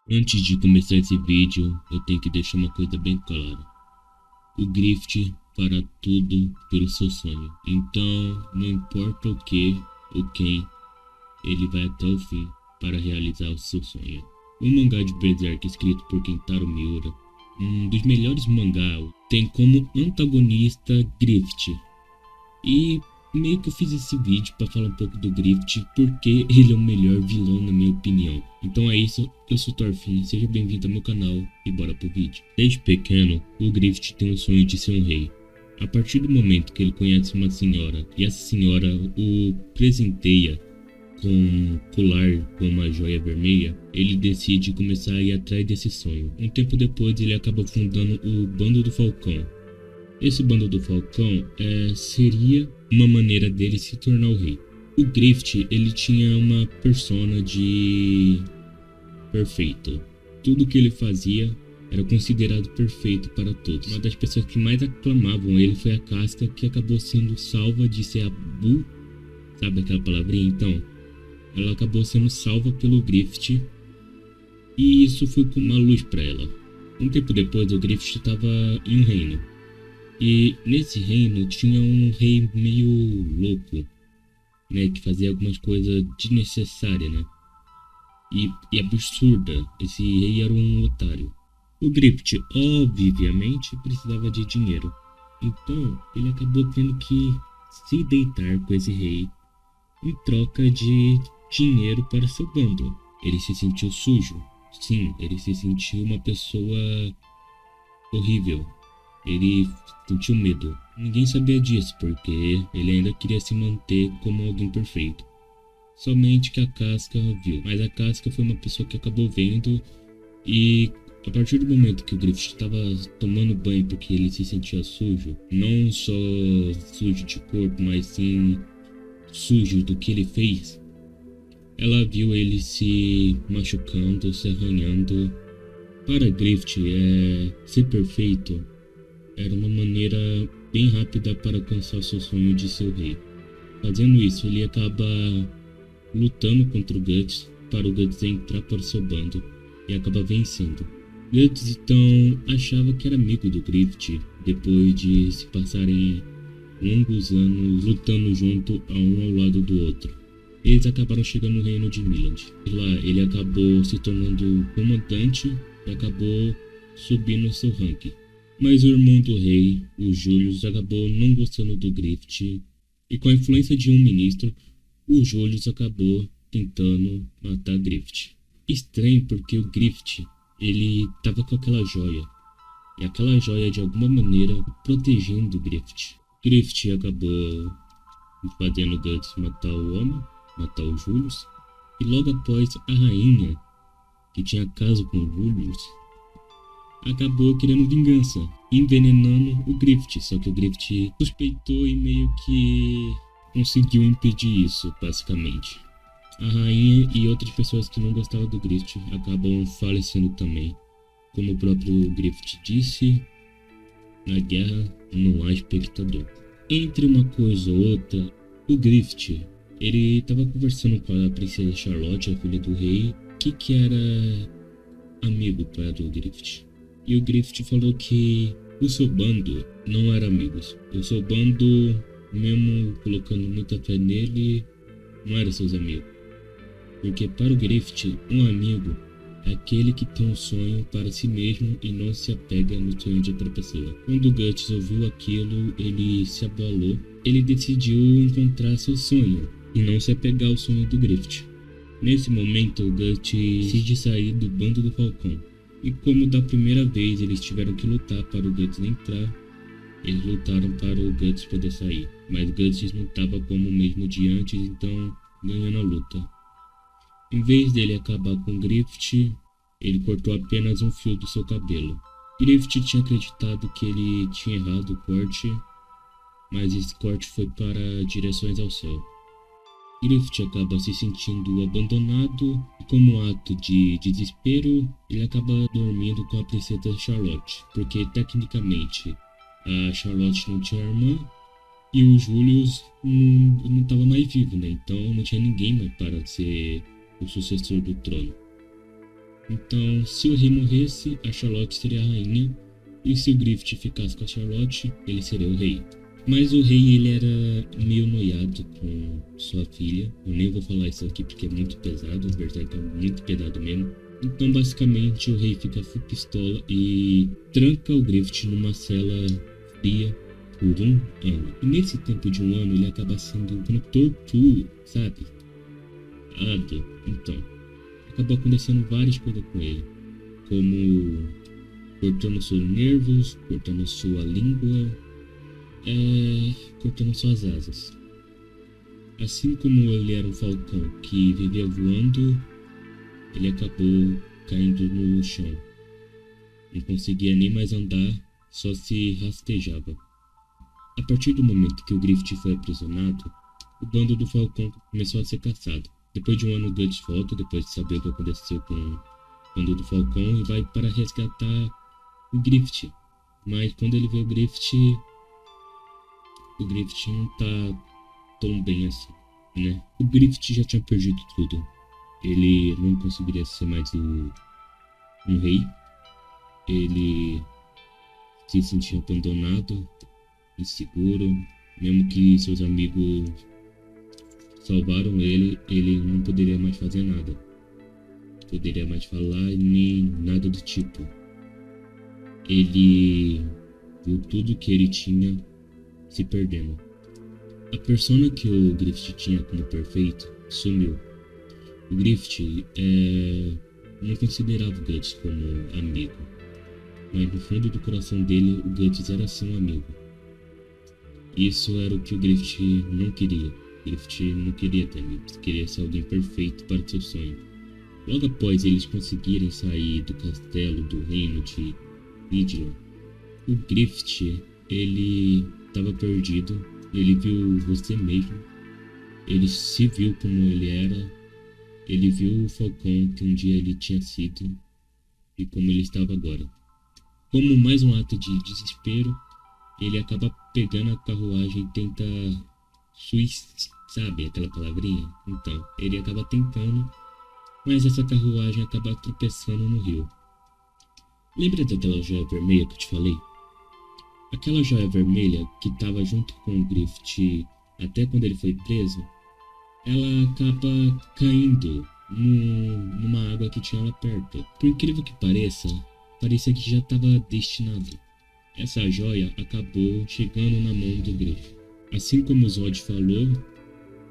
Antes de começar esse vídeo, eu tenho que deixar uma coisa bem clara. O Grift fará tudo pelo seu sonho. Então, não importa o que ou quem, ele vai até o fim para realizar o seu sonho. O mangá de Berserk, escrito por Kentaro Miura, um dos melhores mangás, tem como antagonista Grift. E meio que eu fiz esse vídeo para falar um pouco do Grift, porque ele é o melhor vilão na minha opinião. Então é isso, eu sou o Thorfinn, seja bem-vindo ao meu canal e bora pro vídeo. Desde pequeno, o Grift tem o sonho de ser um rei. A partir do momento que ele conhece uma senhora e essa senhora o presenteia com um colar com uma joia vermelha, ele decide começar a ir atrás desse sonho. Um tempo depois, ele acaba fundando o Bando do Falcão. Esse Bando do Falcão seria uma maneira dele se tornar o rei. O Grift, ele tinha uma persona de perfeito. Tudo que ele fazia era considerado perfeito para todos. Uma das pessoas que mais aclamavam ele foi a Casca, que acabou sendo salva de ser a Bu, sabe aquela palavrinha? Então, ela acabou sendo salva pelo Grift e isso foi como uma luz para ela. Um tempo depois, o Grift estava em um reino. E nesse reino tinha um rei meio louco, né, que fazia algumas coisas desnecessárias, né, e absurda. Esse rei era um otário. O Grift, obviamente, precisava de dinheiro. Então, ele acabou tendo que se deitar com esse rei em troca de dinheiro para seu bando. Ele se sentiu sujo. Sim, ele se sentiu uma pessoa horrível. Ele sentiu medo. Ninguém sabia disso, porque ele ainda queria se manter como alguém perfeito. Somente que a Casca viu. Mas a Casca foi uma pessoa que acabou vendo e a partir do momento que o Griffith estava tomando banho porque ele se sentia sujo, não só sujo de corpo, mas sim sujo do que ele fez, ela viu ele se machucando, se arranhando. Para Griffith, ser perfeito era uma maneira bem rápida para alcançar seu sonho de ser o rei. Fazendo isso, ele acaba lutando contra o Guts para o Guts entrar para o seu bando e acaba vencendo. Guts então achava que era amigo do Griffith depois de se passarem longos anos lutando junto um ao lado do outro. Eles acabaram chegando no reino de Miland. E lá ele acabou se tornando comandante e acabou subindo seu ranking. Mas o irmão do rei, o Julius, acabou não gostando do Griffith e com a influência de um ministro, o Julius acabou tentando matar Griffith. Estranho porque o Griffith, ele tava com aquela joia e aquela joia de alguma maneira protegendo o Griffith. Griffith acabou fazendo o Guts matar o homem, matar o Julius, e logo após a rainha, que tinha caso com o Julius, acabou querendo vingança, envenenando o Griffith. Só que o Griffith suspeitou e meio que conseguiu impedir isso, basicamente. A rainha e outras pessoas que não gostavam do Griffith acabam falecendo também. Como o próprio Griffith disse, na guerra não há espectador. Entre uma coisa ou outra, o Griffith, ele estava conversando com a princesa Charlotte, a filha do rei, que era amigo para o Griffith. E o Griffith falou que o seu bando não era amigos. O seu bando, mesmo colocando muita fé nele, não era seus amigos. Porque para o Griffith, um amigo é aquele que tem um sonho para si mesmo e não se apega no sonho de outra pessoa. Quando o Guts ouviu aquilo, ele se abalou. Ele decidiu encontrar seu sonho e não se apegar ao sonho do Griffith. Nesse momento, o Guts decide sair do Bando do Falcão. E como da primeira vez eles tiveram que lutar para o Guts entrar, eles lutaram para o Guts poder sair. Mas o Guts não estava como o mesmo de antes, então ganhando a luta. Em vez dele acabar com o Griffith, ele cortou apenas um fio do seu cabelo. Griffith tinha acreditado que ele tinha errado o corte, mas esse corte foi para direções ao céu. Griffith acaba se sentindo abandonado e, como ato de desespero, ele acaba dormindo com a princesa Charlotte, porque tecnicamente a Charlotte não tinha irmã e o Julius não estava mais vivo, né? Então não tinha ninguém mais para ser o sucessor do trono. Então, se o rei morresse, a Charlotte seria a rainha, e se o Griffith ficasse com a Charlotte, ele seria o rei. Mas o rei, ele era meio noiado com sua filha. Eu nem vou falar isso aqui porque é muito pesado, na verdade é muito pesado mesmo. Então, basicamente, o rei fica full pistola e tranca o Griffith numa cela fria por 1 ano. E nesse tempo de 1 ano, ele acaba sendo como tortura, sabe? Então, acabou acontecendo várias coisas com ele, como cortando seus nervos, cortando sua língua, cortando suas asas. Assim como ele era um falcão que vivia voando, ele acabou caindo no chão. Não conseguia nem mais andar, só se rastejava. A partir do momento que o Griffith foi aprisionado, o bando do falcão começou a ser caçado. Depois de 1 ano, o Guts volta, depois de saber o que aconteceu com o bando do falcão, e vai para resgatar o Griffith. Mas quando ele vê o Griffith não tá tão bem assim, né? O Griffith já tinha perdido tudo. Ele não conseguiria ser mais um rei. Ele se sentia abandonado, inseguro. Mesmo que seus amigos salvaram ele, ele não poderia mais fazer nada. Não poderia mais falar nem nada do tipo. Ele viu tudo que ele tinha se perdendo. A persona que o Griffith tinha como perfeito sumiu. O Griffith não considerava o Guts como amigo, mas no fundo do coração dele, o Guts era sim um amigo. Isso era o que o Griffith não queria. O Griffith não queria ter amigos, queria ser alguém perfeito para o seu sonho. Logo após eles conseguirem sair do castelo do reino de Midlor, o Griffith, ele estava perdido. Ele viu você mesmo. Ele se viu como ele era. Ele viu o falcão que um dia ele tinha sido e como ele estava agora. Como mais um ato de desespero, ele acaba pegando a carruagem e tenta sabe aquela palavrinha? Então, ele acaba tentando, mas essa carruagem acaba tropeçando no rio. Lembra daquela joia vermelha que eu te falei? Aquela joia vermelha que estava junto com o Griffith até quando ele foi preso, ela acaba caindo numa água que tinha lá perto. Por incrível que pareça, parecia que já estava destinado. Essa joia acabou chegando na mão do Griffith. Assim como o Zod falou,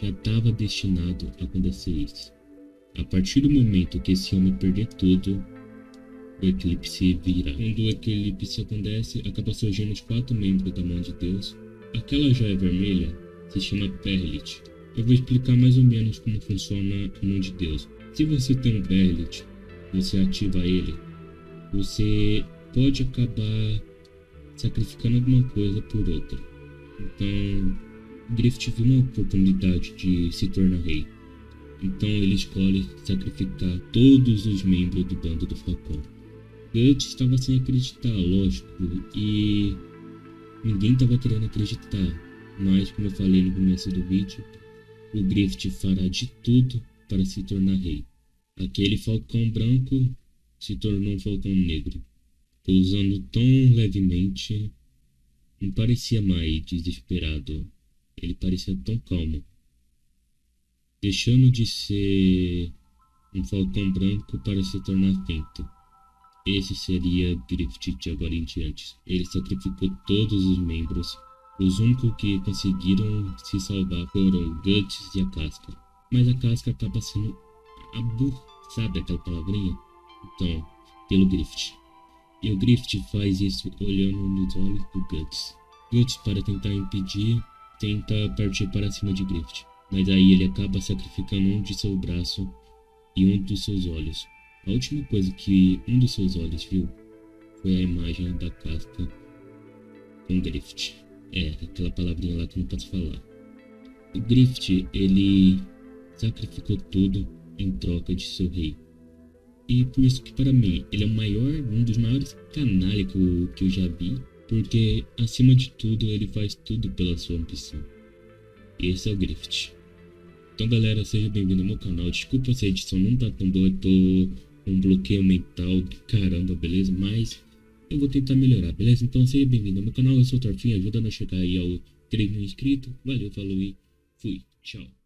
já estava destinado a acontecer isso. A partir do momento que esse homem perder tudo, o eclipse virá. Quando o eclipse acontece, acaba surgindo os 4 membros da mão de Deus. Aquela joia vermelha se chama Perlit. Eu vou explicar mais ou menos como funciona a mão de Deus. Se você tem um Perlit, você ativa ele, você pode acabar sacrificando alguma coisa por outra. Então, Griffith viu uma oportunidade de se tornar rei. Então ele escolhe sacrificar todos os membros do bando do Falcão. Guts estava sem acreditar, lógico, e ninguém estava querendo acreditar. Mas, como eu falei no começo do vídeo, o Griffith fará de tudo para se tornar rei. Aquele falcão branco se tornou um falcão negro, pousando tão levemente. Não parecia mais desesperado, ele parecia tão calmo, deixando de ser um falcão branco para se tornar fento. Esse seria Griffith de agora em diante. Ele sacrificou todos os membros. Os únicos que conseguiram se salvar foram o Guts e a Casca. Mas a Casca acaba sendo sabe aquela palavrinha? Então, pelo Griffith. E o Griffith faz isso olhando nos olhos do Guts. Guts, para tentar impedir, tenta partir para cima de Griffith. Mas aí ele acaba sacrificando um de seu braço e um dos seus olhos. A última coisa que um dos seus olhos viu foi a imagem da Casca com Griffith. Aquela palavrinha lá que eu não posso falar. O Griffith, ele sacrificou tudo em troca de seu rei. E por isso que para mim, ele é um dos maiores canalha que eu já vi. Porque, acima de tudo, ele faz tudo pela sua ambição. E esse é o Griffith. Então galera, seja bem-vindo ao meu canal. Desculpa se a edição não tá tão boa, eu tô um bloqueio mental do caramba, beleza? Mas eu vou tentar melhorar, beleza? Então seja bem-vindo ao meu canal, eu sou o Torfinho, ajudando a chegar aí ao 3.000 inscritos. Valeu, falou e fui, tchau.